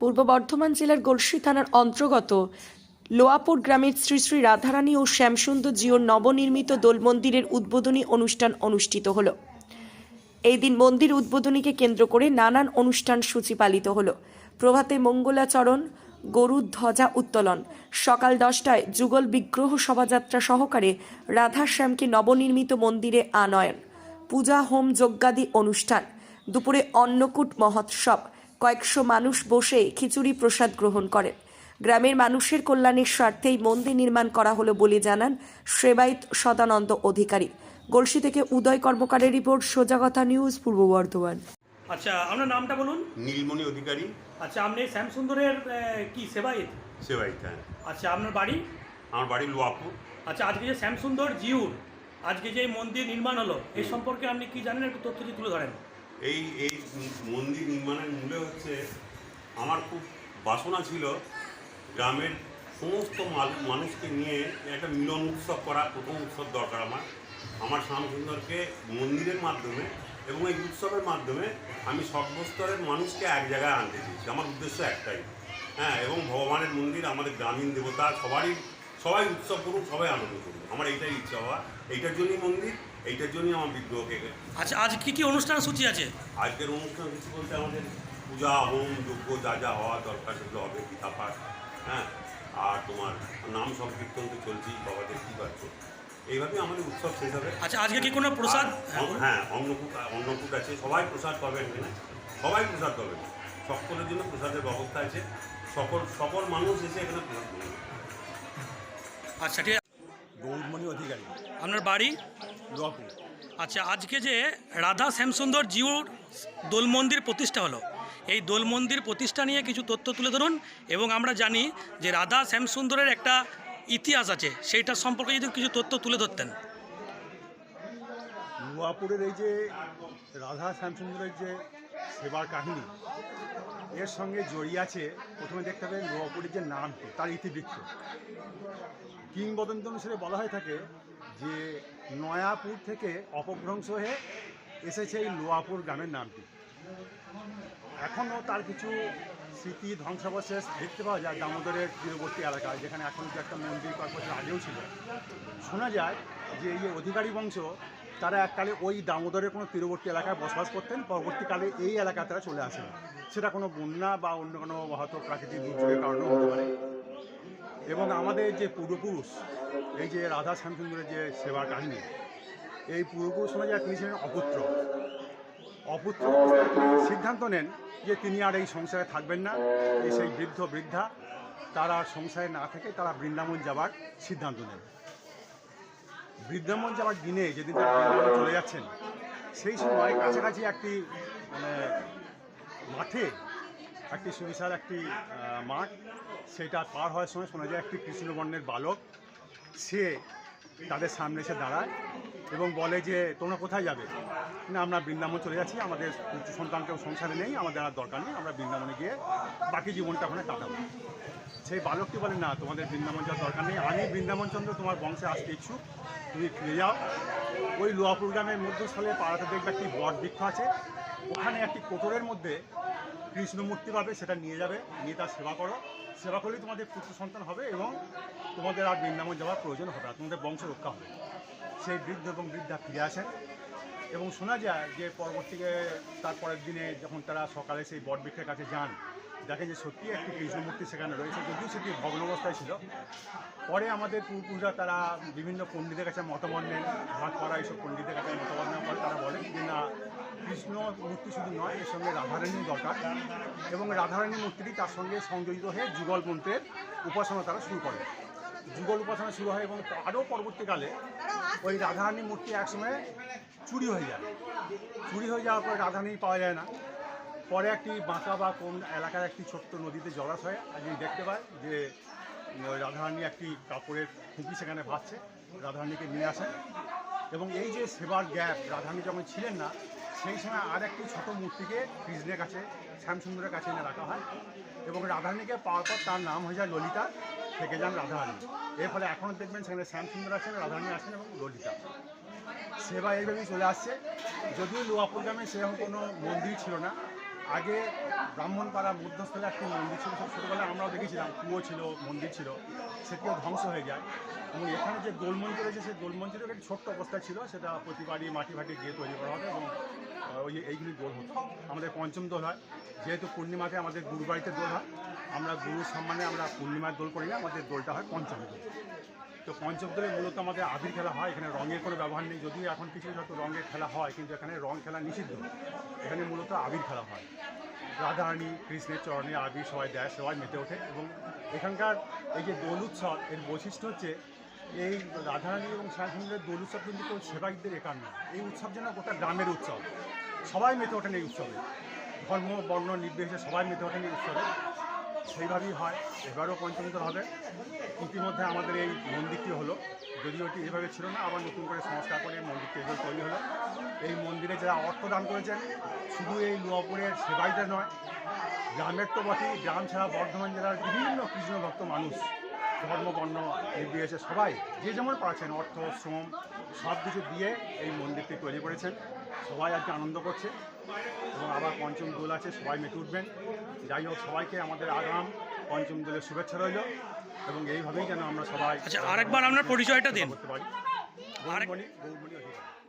পূর্ব বর্ধমান জেলার গলসি থানার অন্তর্গত লোয়াপুর গ্রামের শ্রী শ্রী রাধারানী ও শ্যামসুন্দর জিওর নবনির্মিত দোল মন্দিরের উদ্বোধনী অনুষ্ঠান অনুষ্ঠিত হলো। এই দিন মন্দির উদ্বোধনীকে কেন্দ্র করে নানান অনুষ্ঠান সূচি পালিত হলো। প্রভাতে মঙ্গলাচরণ, গরুর ধ্বজা উত্তোলন, সকাল 10টায় যুগল বিগ্রহ শোভাযাত্রা সহকারে রাধা শ্যামকে নবনির্মিত মন্দিরে আনয়ন, পূজা হোম যজ্ঞাদি অনুষ্ঠান, দুপুরে অন্নকূট মহোৎসব, কয়েকশো মানুষ বসে খিচুড়ি প্রসাদ গ্রহণ করেন। গ্রামের মানুষের কল্যাণের স্বার্থেই মন্দির নির্মাণ করা হলো বলে জানান সেবায়িত সদানন্দ অধিকারী। গলসি থেকে উদয় কর্মকারের রিপোর্ট, সোজা কথা নিউজ, পূর্ব বর্ধমান। আচ্ছা, আপনার নামটা বলুন। নীলমণি অধিকারী। আচ্ছা, আপনি শ্যামসুন্দরের কি সেবায়িত? সেবায়িত, হ্যাঁ। আচ্ছা, আপনার বাড়ি? আমার বাড়ি লোয়াপুর। আচ্ছা, আজকে যে শ্যামসুন্দর জিউর আজকে যে মন্দির নির্মাণ হলো, এই সম্পর্কে আপনি কি জানেন, একটু তথ্য দিয়ে তুলে ধরেন। এই মন্দির নির্মাণের মূলে হচ্ছে আমার খুব বাসনা ছিল গ্রামের সমস্ত মানুষকে নিয়ে একটা মিলন উৎসব করা। প্রথম উৎসব দরকার আমার শ্যামসুন্দরকে মন্দিরের মাধ্যমে এবং এই উৎসবের মাধ্যমে আমি সর্বস্তরের মানুষকে এক জায়গায় আনতে চেয়েছি। আমার উদ্দেশ্য একটাই, হ্যাঁ। এবং ভগবানের মন্দির, আমাদের গ্রামীণ দেবতা, সবাই উৎসব করুক, সবাই আনন্দ করুক, আমার এইটাই ইচ্ছা হওয়া। এইটার জন্যই মন্দির, এইটার জন্যই আমার বিগ্রহকে। আচ্ছা, আজ কি অনুষ্ঠান সূচি আছে? আজকের অনুষ্ঠান কিছু বলতে আমাদের পূজা হোম যজ্ঞ যা যা হওয়া দরকার সেগুলো হবে, গীতা পাঠ, হ্যাঁ। আর তোমার নাম সংকীর্তন তো চলছেই, বাবা দেখতেই পাচ্ছ। এইভাবেই আমাদের উৎসব শেষ হবে। আচ্ছা, আজকে কি কোনো প্রসাদ? হ্যাঁ, অন্নকূট আছে, সবাই প্রসাদ পাবেন এখানে, সবাই প্রসাদ পাবেন। সকলের জন্য প্রসাদের ব্যবস্থা আছে, সকল মানুষ এসে এখানে প্রসাদ পাবেন। আচ্ছা, ঠিক আছে। গৌরমণি অধিকারী। আপনার বাড়ি? লোয়াপুর। আচ্ছা, আজকে যে রাধা শ্যামসুন্দর জিউর দোল মন্দির প্রতিষ্ঠা হলো, এই দোল মন্দির প্রতিষ্ঠা নিয়ে কিছু তথ্য তুলে ধরুন। এবং আমরা জানি যে রাধা শ্যামসুন্দরের একটা ইতিহাস আছে, সেইটার সম্পর্কে যদি কিছু তথ্য তুলে ধরতেন। লোয়াপুরের এই যে রাধা শ্যামসুন্দরের যে সেবার কাহিনী, এর সঙ্গে জড়িয়ে আছে, প্রথমে দেখতে হবে লোয়াপুরের যে নামটি, তার ইতিবৃত্ত। কিংবদন্তি অনুসারে বলা হয়ে থাকে যে নয়াপুর থেকে অপভ্রংশ হয়ে এসেছে এই লোয়াপুর গ্রামের নামটি। এখনও তার কিছু স্মৃতি ধ্বংসাবশেষ দেখতে পাওয়া যায় দামোদরের তীরবর্তী এলাকায়, যেখানে এখন যে একটা মন্দির কয়েক বছর আগেও ছিল। শোনা যায় যে এই অধিকারী বংশ তারা এককালে ওই দামোদরের কোনো তীরবর্তী এলাকায় বসবাস করতেন, পরবর্তীকালে এই এলাকায় তারা চলে আসেন। সেটা কোনো বন্যা বা অন্য কোনো হয়তো প্রাকৃতিক দুর্যোগের কারণেও হতে পারে। এবং আমাদের যে পূর্বপুরুষ, এই যে রাধা শ্যামসুন্দরের যে সেবার কাহিনী, এই পূর্বপুরুষ শোনা যায় তিনি ছিলেন অপুত্র। সিদ্ধান্ত নেন যে তিনি আর এই সংসারে থাকবেন না। এই সেই বৃদ্ধা তারা সংসারে না থেকে তারা বৃন্দাবন যাবার সিদ্ধান্ত নেন। বৃন্দাবন যাওয়ার দিনে, যেদিন তারা বৃন্দাবন চলে যাচ্ছেন, সেই সময় কাছাকাছি একটি মাঠে একটি সুবিশাল একটি মাঠ, সেটা পার হওয়ার সময় শোনা যায় একটি কৃষ্ণবর্ণের বালক সে তাদের সামনে এসে দাঁড়ায় এবং বলে যে তোমরা কোথায় যাবে? না, আমরা বৃন্দাবন চলে যাচ্ছি, আমাদের পুত্র সন্তানকেও সংসারে নেই, আমাদের আর দরকার নেই, আমরা বৃন্দাবনে গিয়ে বাকি জীবনটা ওখানে কাটাবো। সেই বালকটি বলে না, তোমাদের বৃন্দাবন যাওয়ার দরকার নেই, আমি বৃন্দাবনচন্দ্র তোমার বংশে আসতে ইচ্ছুক, তুমি ফিরে যাও। ওই লোয়াপুর গ্রামের মধ্যস্থলে পাড়াতে দেখবে একটি বট বৃক্ষ আছে, ওখানে একটি কোটরের মধ্যে কৃষ্ণমূর্তি পাবে, সেটা নিয়ে যাবে, নিয়ে তার সেবা করো। সেবা করলেই তোমাদের পুত্র সন্তান হবে এবং তোমাদের আর বৃন্দাবন যাওয়ার প্রয়োজন হবে না, তোমাদের বংশ রক্ষা হবে। সেই বৃদ্ধ এবং বৃদ্ধা ফিরে আসেন এবং শোনা যায় যে পরবর্তীতে তারপরের দিনে যখন তারা সকালে সেই বটবৃক্ষের কাছে যান, দেখেন যে সত্যি একটি কৃষ্ণমূর্তি সেখানে রয়েছে, যদিও সেটি ভগ্ন অবস্থায় ছিল। পরে আমাদের পূর্বপুরুষরা তারা বিভিন্ন পণ্ডিতের কাছে মতামত নেন, ভাগ করা এইসব পণ্ডিতের কাছে মতামত নেওয়ার পরে তারা বলেন যে না, কৃষ্ণ মূর্তি শুধু নয়, এর সঙ্গে রাধারানীও দরকার। এবং রাধারানী মূর্তিটি তার সঙ্গে সংযোজিত হয়ে যুগল মন্ত্রের উপাসনা তারা শুরু করে। যুগল উপাসনা শুরু হয় এবং আরও পরবর্তীকালে ওই রাধারানী মূর্তি একসময় চুরি হয়ে যায়। চুরি হয়ে যাওয়ার পরে রাধারানী পাওয়া যায় না। পরে একটি বাঁকা বা কোন এলাকার একটি ছোট্ট নদীতে জলাশয়ে আজকে দেখতে পায় যে রাধারানী একটি কাপড়ের খুঁটি সেখানে ভাসছে, রাধারানীকে নিয়ে আসেন। এবং এই যে সেবার গ্যাপ, রাধারানী যখন ছিলেন না, সেই সময় আর একটি ছোটো মূর্তিকে কৃষ্ণের কাছে, শ্যামসুন্দরের কাছে এনে রাখা হয় এবং রাধারানীকে পাওয়ার পর তার নাম হয়ে যায় ললিতা, থেকে যান রাধারানী। এর ফলে এখনও দেখবেন সেখানে শ্যামসুন্দর আছেন, রাধারানী আছেন এবং ললিতা। সেবা এইভাবেই চলে আসছে। যদিও লোয়াপুর গ্রামে সেরকম কোনো মন্দির ছিল না, আগে ব্রাহ্মণপাড়া মধ্যস্থলে একটি মন্দির ছিল, সব ছোটোবেলায় আমরাও দেখেছিলাম, কুয়ো ছিল, মন্দির ছিল, সেটিও ধ্বংস হয়ে যায়। এবং এখানে যে দোল মন্দির রয়েছে সেই দোল মন্দিরের একটি ছোট্ট অবস্থা ছিল, সেটা প্রতিবারই মাটি ফাটি দিয়ে তৈরি করা হবে এবং এইগুলি দোল হতো। আমাদের পঞ্চম দোল হয়, যেহেতু পূর্ণিমাতে আমাদের গুরুবাড়িতে দোল হয়, আমরা গুরুর সম্মানে আমরা পূর্ণিমার দোল করি না, আমাদের দোলটা হয় পঞ্চম দোল। তো পঞ্চম দোলে মূলত আমাদের আবির খেলা হয়, এখানে রঙের কোনো ব্যবহার নেই, যদিও এখন কিছু হয়তো রঙের খেলা হয়, কিন্তু এখানে রং খেলা নিষিদ্ধ। এখানে মূলত আবির খেলা হয়, রাধারানী কৃষ্ণের চরণে আবির সবাই দেয়, সবাই মেতে ওঠে। এবং এখানকার এই যে দোল উৎসব, এর বৈশিষ্ট্য হচ্ছে এই রাধারানী এবং শ্যামসুন্দরের দোল উৎসব কিন্তু কেউ সেবায়িতদের একার নয়, এই উৎসব যেন গোটা গ্রামের উৎসব, সবাই মেতে ওঠেন এই উৎসবে, ধর্ম বর্ণ নির্বিশেষে সবাই মেতে ওঠেন এই উৎসবে। সেইভাবেই হয়। এবারও পঞ্চম দোল হবে। ইতিমধ্যে আমাদের এই মন্দিরটি হলো, যদিও এটি এভাবে ছিল না, আবার নতুন করে সংস্কার করে মন্দিরটি এভাবে তৈরি হলো। এই মন্দিরে যারা অর্থ দান করেছেন, শুধু এই লোহাপুরের সেবাইটা নয়, গ্রামের তো বটেই, গ্রাম ছাড়া বর্ধমান জেলার বিভিন্ন কৃষ্ণ ভক্ত মানুষ, ধর্ম বর্ণ নির্বিশেষে সবাই যে যেমন পারছেন অর্থ শ্রম সব কিছু দিয়ে এই মন্দিরটি তৈরি করেছেন। সবাই আজকে আনন্দ করছে এবং আবার পঞ্চম দোল আছে, সবাই মেতে উঠবেন। যাই হোক, সবাইকে আমাদের আগাম পঞ্চম দোলের শুভেচ্ছা রইল এবং এইভাবেই যেন আমরা সবাই আচ্ছা, আরেকবার আপনার পরিচয়টা দিন। করতে পারি। গৌরমণি অধিকারী।